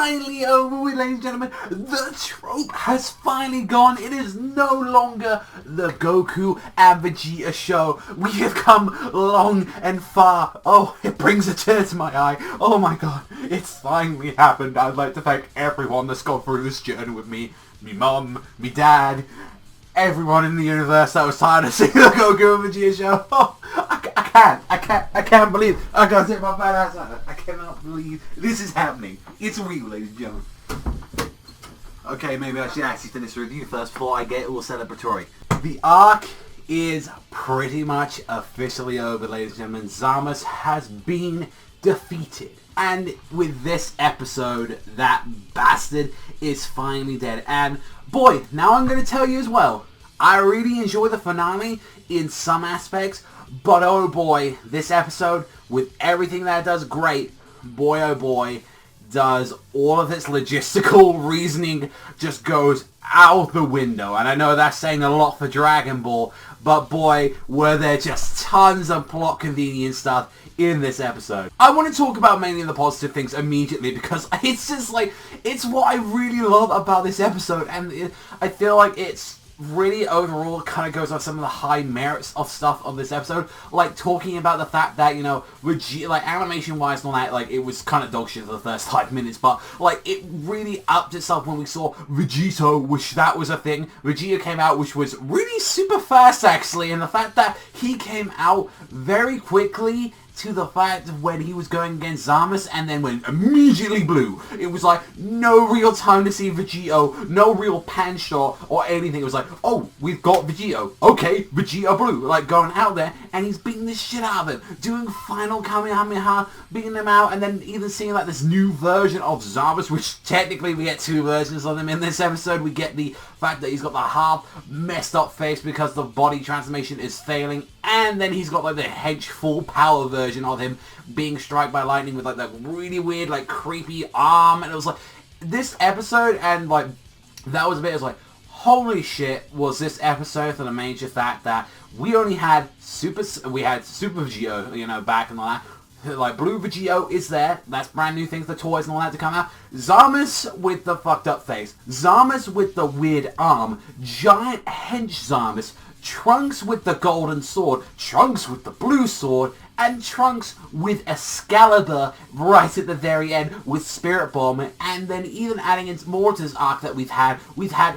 finally over with, ladies and gentlemen. The trope has finally gone. It is no longer the Goku and Vegeta show. We have come long and far. Oh, it brings a tear to my eye. Oh my god, it's finally happened. I'd like to thank everyone that's gone through this journey with me. Me mum, me dad, everyone in the universe that was tired of seeing the Goku and Vegeta show. Oh, I can't believe it. I gotta take my fat ass out. I cannot believe this is happening. It's real, ladies and gentlemen. Okay, maybe I should actually finish the review first before I get all celebratory. The arc is pretty much officially over, ladies and gentlemen. Zamasu has been defeated. And with this episode, that bastard is finally dead. And boy, now I'm going to tell you as well, I really enjoy the finale in some aspects, but oh boy, this episode, with everything that it does great, boy oh boy, does all of its logistical reasoning just goes out the window. And I know that's saying a lot for Dragon Ball, but boy, were there just tons of plot convenience stuff in this episode. I want to talk about mainly the positive things immediately because it's just like, it's what I really love about this episode, and I feel like it's really overall kind of goes on some of the high merits of stuff of this episode, like talking about the fact that, you know, Vegeta, like animation wise and all that, like it was kind of dog shit for the first 5 minutes, but like it really upped itself when we saw Vegito, which that was a thing. Vegeta came out, which was really super fast actually, and the fact that he came out very quickly to the fact of when he was going against Zamasu and then went immediately blue. It was like no real time to see Vegito, no real pan shot or anything. It was like, oh, we've got Vegito. Okay, Vegito blue. Like going out there and he's beating the shit out of him. Doing final Kamehameha, beating him out, and then even seeing like this new version of Zamasu, which technically we get 2 versions of him in this episode. We get the fact that he's got the half messed up face because the body transformation is failing, and then he's got like the hench full power version of him being struck by lightning with like that really weird like creepy arm. And it was like this episode, and like that was a bit, it was like, holy shit, was this episode for the major fact that we only had Super Vegito, you know, back and all that. Like, Blue Vegito is there. That's brand new things, the toys and all that to come out. Zamasu with the fucked up face. Zamasu with the weird arm. Giant hench Zamasu. Trunks with the golden sword. Trunks with the blue sword. And Trunks with Excalibur right at the very end with Spirit Bomb. And then even adding in more to this arc that we've had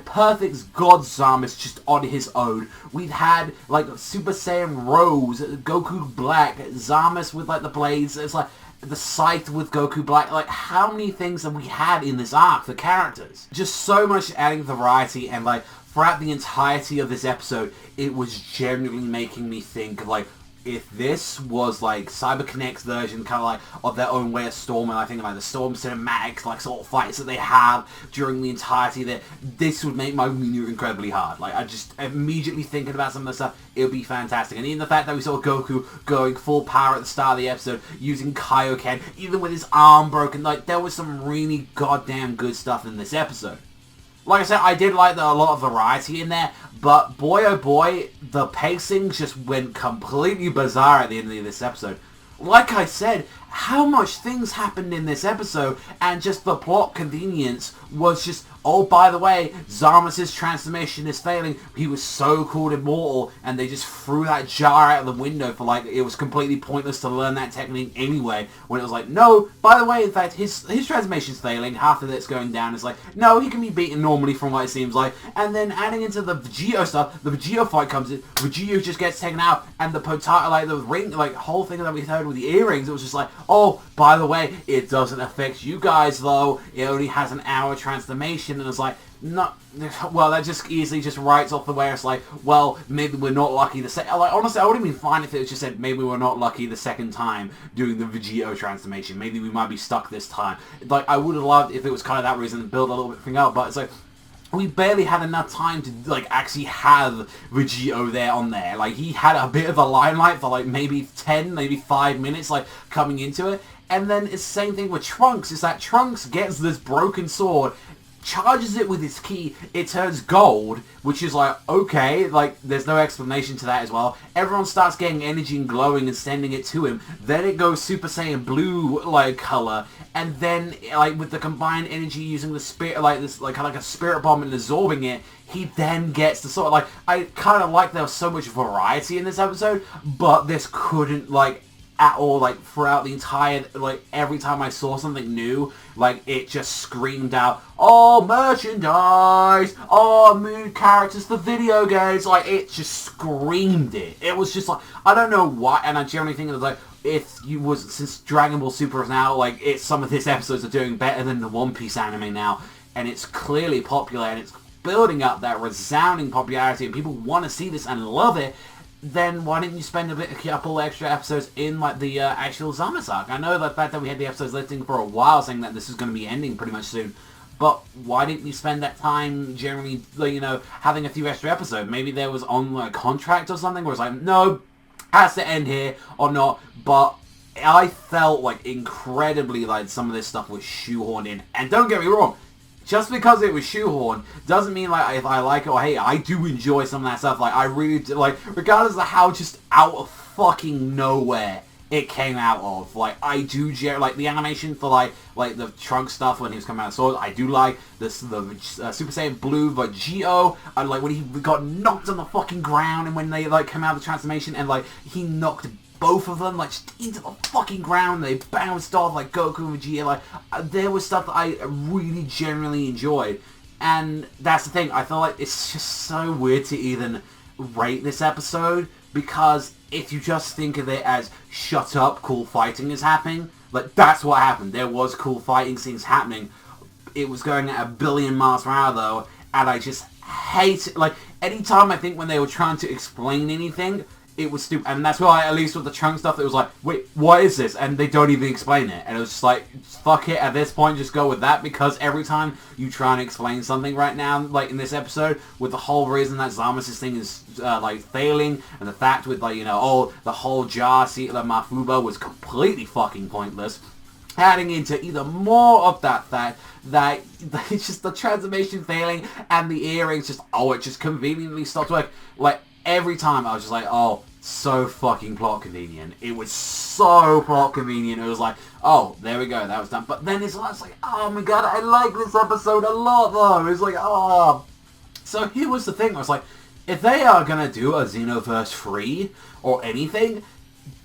Perfect God Zamasu just on his own. We've had like Super Saiyan Rose, Goku Black, Zamasu with like the blades. It's like the Scythe with Goku Black. Like, how many things have we had in this arc for characters? Just so much adding variety, and like throughout the entirety of this episode, it was genuinely making me think like, if this was like CyberConnect's version, kind of like of their own way of Storm, and I think like the Storm cinematics, like sort of fights that they have during the entirety, that this would make my menu incredibly hard. Like, I just immediately thinking about some of the stuff, it would be fantastic. And even the fact that we saw Goku going full power at the start of the episode, using Kaioken, even with his arm broken, like there was some really goddamn good stuff in this episode. Like I said, I did like a lot of variety in there, but boy oh boy, the pacing just went completely bizarre at the end of this episode. Like I said, how much things happened in this episode, and just the plot convenience was just, oh, by the way, Zamasu's transformation is failing. He was so called immortal, and they just threw that jar out of the window for like, it was completely pointless to learn that technique anyway, when it was like, no, by the way, in fact, his transformation's failing, half of it's going down. It's like, no, he can be beaten normally from what it seems like. And then adding into the Vegito stuff, the Vegito fight comes in, Vegito just gets taken out, and the Potato, like the ring, like whole thing that we heard with the earrings, it was just like, oh, by the way, it doesn't affect you guys though, it only has an hour transformation. And it's like, no, well, that just easily just writes off the way it's like, well, maybe we're not lucky the second. Like, honestly, I would have been fine if it just said maybe we're not lucky the second time doing the Vegito transformation. Maybe we might be stuck this time. Like, I would have loved if it was kind of that reason and build a little bit thing out, but it's like, we barely had enough time to like actually have Vegito there on there. Like, he had a bit of a limelight for like maybe 10, maybe 5 minutes, like coming into it. And then it's the same thing with Trunks, is that Trunks gets this broken sword, charges it with his ki, it turns gold, which is like, okay, like, there's no explanation to that as well. Everyone starts getting energy and glowing and sending it to him. Then it goes Super Saiyan blue, like, color, and then, like, with the combined energy using the spirit, like, this, like, kind of like a spirit bomb and absorbing it, he then gets the sort of, like, I kind of like there was so much variety in this episode, but this couldn't, like, at all, like, throughout the entire, like, every time I saw something new, like, it just screamed out, oh, merchandise, oh, new characters for video games, like, it just screamed it. It was just like, I don't know why, and I generally think it was like, since Dragon Ball Super is now, like, some of these episodes are doing better than the One Piece anime now, and it's clearly popular, and it's building up that resounding popularity, and people want to see this and love it, then why didn't you spend a couple extra episodes in, like, the actual Zama's arc? I know the fact that we had the episodes listing for a while saying that this is going to be ending pretty much soon, but why didn't you spend that time generally, like, you know, having a few extra episodes? Maybe there was on, like, a contract or something where it's like, no, has to end here or not, but I felt, like, incredibly like some of this stuff was shoehorned in, and don't get me wrong, just because it was shoehorned doesn't mean, like, if I like it or hate it. I do enjoy some of that stuff. Like, I really do, like, regardless of how just out of fucking nowhere it came out of. Like, I do, like, the animation for, like the Trunks stuff when he was coming out of Sword. I do like the Super Saiyan Blue Vegito. I like when he got knocked on the fucking ground and when they, like, come out of the transformation and, like, he knocked both of them, like, just into the fucking ground. They bounced off, like, Goku and Vegeta. Like, there was stuff that I really genuinely enjoyed. And that's the thing. I feel like it's just so weird to even rate this episode, because if you just think of it as, shut up, cool fighting is happening, like, that's what happened. There was cool fighting scenes happening. It was going at 1 billion miles per hour, though, and I just hate it. Like, anytime I think when they were trying to explain anything, it was stupid, and that's why, at least with the Trunk stuff, it was like, wait, what is this? And they don't even explain it, and it was just like, fuck it, at this point, just go with that, because every time you try and explain something right now, like in this episode, with the whole reason that Zama's thing is, like, failing, and the fact with, like, you know, oh, the whole jar seat of Mafuba was completely fucking pointless, adding into either more of that fact that it's just the transformation failing, and the earrings just, oh, it just conveniently stopped working, like, every time I was just like, oh, so fucking plot convenient. It was so plot convenient. It was like, oh, there we go, that was done. But then it's like, oh my god, I like this episode a lot though. It's like, oh. So here was the thing. I was like, if they are gonna do a Xenoverse 3 or anything,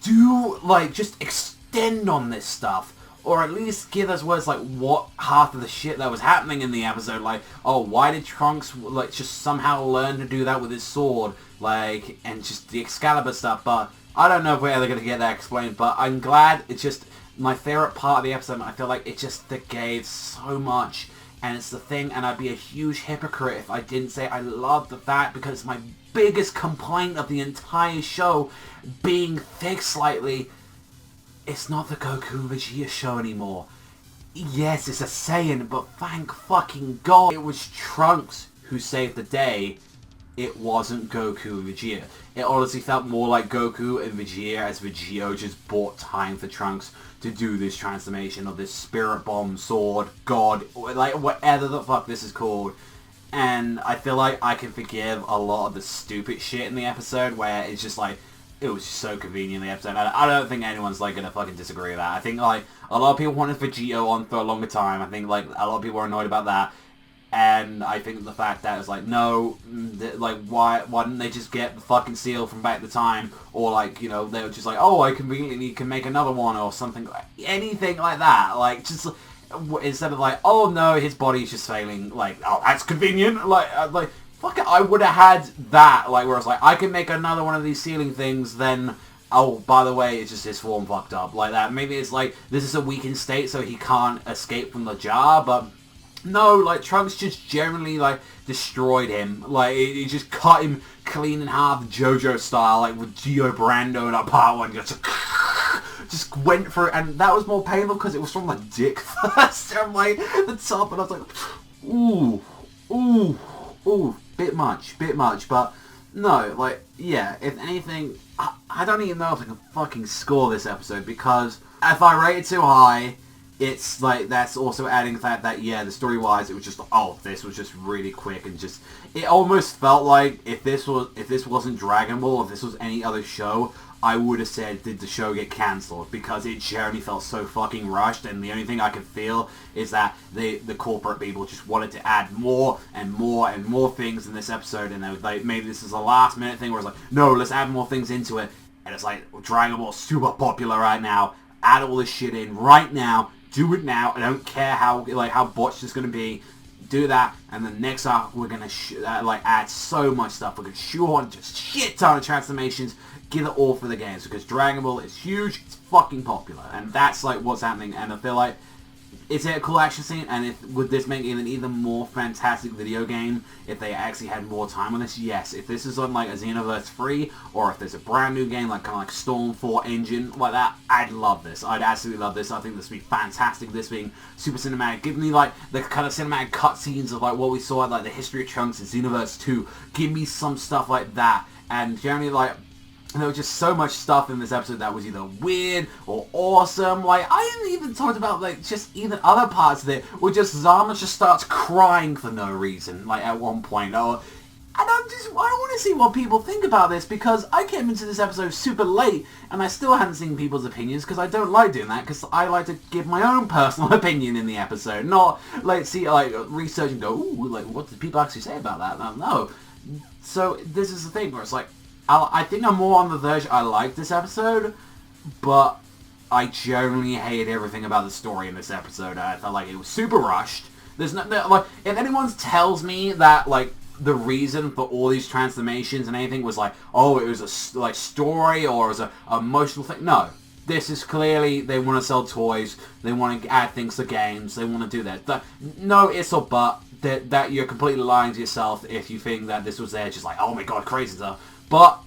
do, like, just extend on this stuff. Or at least give us words like what half of the shit that was happening in the episode. Like, oh, why did Trunks, like, just somehow learn to do that with his sword? Like, and just the Excalibur stuff. But I don't know if we're ever going to get that explained. But I'm glad. It's just my favorite part of the episode. I feel like it just gave so much. And it's the thing. And I'd be a huge hypocrite if I didn't say I love the fact, because it's my biggest complaint of the entire show being fixed slightly. It's not the Goku Vegeta show anymore. Yes, it's a Saiyan, but thank fucking God it was Trunks who saved the day. It wasn't Goku and Vegeta. It honestly felt more like Goku and Vegeta as Vegito just bought time for Trunks to do this transformation of this Spirit Bomb, Sword, God, like whatever the fuck this is called. And I feel like I can forgive a lot of the stupid shit in the episode where it's just like, it was just so convenient in the episode. I don't think anyone's, like, gonna fucking disagree with that. I think, like, a lot of people wanted Vegito on for a longer time. I think, like, a lot of people were annoyed about that. And I think the fact that it's like, no, like, why didn't they just get the fucking seal from back at the time? Or, like, you know, they were just like, oh, I conveniently can make another one or something. Anything like that. Like, just, instead of like, oh, no, his body's just failing. Like, oh, that's convenient. Like, fuck it, I would have had that, like, where it's like, I can make another one of these ceiling things, then, oh, by the way, it's just his form fucked up, like that. Maybe it's like, this is a weakened state, so he can't escape from the jar, but no, like, Trunks just generally, like, destroyed him. Like, he just cut him clean in half, JoJo style, like, with Gio Brando in a part one, just went for it, and that was more painful because it was from my dick first, from, like, the top, and I was like, ooh, bit much, but no, like, yeah, if anything, I don't even know if I can fucking score this episode, because if I rate it too high, it's like, that's also adding the fact that, yeah, the story-wise, it was just, oh, this was just really quick, and just, it almost felt like if this wasn't Dragon Ball, if this was any other show, I would have said, did the show get cancelled? Because it generally felt so fucking rushed, and the only thing I could feel is that the corporate people just wanted to add more and more and more things in this episode, and they were like, maybe this is a last minute thing where it's like, no, let's add more things into it, and it's like, Dragon Ball's super popular right now, add all this shit in right now, do it now, I don't care how botched it's gonna be, do that, and the next arc we're gonna add so much stuff, we're gonna shoehorn just shit ton of transformations, give it all for the games, because Dragon Ball is huge, it's fucking popular, and that's like what's happening, and I feel like, is it a cool action scene, and would this make it an even more fantastic video game if they actually had more time on this? Yes. If this is on like a Xenoverse 3, or if there's a brand new game like kind of like Storm 4 Engine, like that, I'd love this. I'd absolutely love this. I think this would be fantastic, this being super cinematic. Give me like the kind of cinematic cutscenes of like what we saw at like the History of Trunks in Xenoverse 2. Give me some stuff like that, and generally like, and there was just so much stuff in this episode that was either weird or awesome. Like, I didn't even talk about, like, just even other parts of it where just Zama just starts crying for no reason, like, at one point. I don't want to see what people think about this, because I came into this episode super late, and I still hadn't seen people's opinions, because I don't like doing that, because I like to give my own personal opinion in the episode, not, like, research and go, ooh, like, what did people actually say about that? No. So, this is the thing where it's like, I think I'm more on the verge. I like this episode, but I generally hate everything about the story in this episode. I felt like it was super rushed. There's no like, if anyone tells me that like the reason for all these transformations and anything was like, oh, it was a story or it was a emotional thing. No, this is clearly they want to sell toys. They want to add things to games. They want to do that. No ifs or but that you're completely lying to yourself if you think that this was there just like, oh my god, crazy stuff. But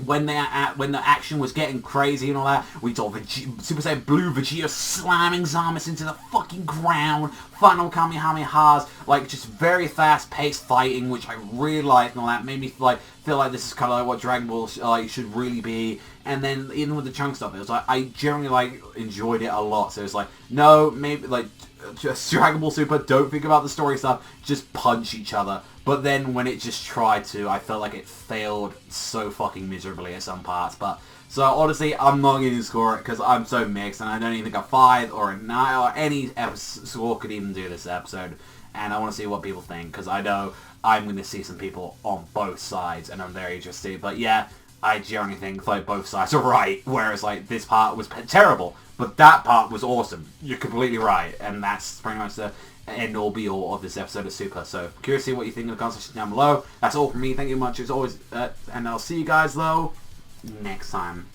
when the action was getting crazy and all that, we saw Super Saiyan Blue Vegeta slamming Zamasu into the fucking ground, final Kamehamehas, like just very fast-paced fighting, which I really liked and all that. Made me like feel like this is kind of like what Dragon Ball should really be. And then even with the chunk stuff, it was like I generally like enjoyed it a lot. So it's like, no, maybe like just Dragon Ball Super, don't think about the story stuff, just punch each other. But then when it just tried to, I felt like it failed so fucking miserably at some parts. But so honestly, I'm not going to score it because I'm so mixed, and I don't even think a 5 or a 9 or any score could even do this episode. And I want to see what people think, because I know I'm going to see some people on both sides, and I'm very interested. But yeah, I generally think like both sides are right, whereas like this part was terrible, but that part was awesome. You're completely right, and that's pretty much the end all be all of this episode of Super. So curious to see what you think in the comment section down below. That's all from me. Thank you much as always, and I'll see you guys though next time.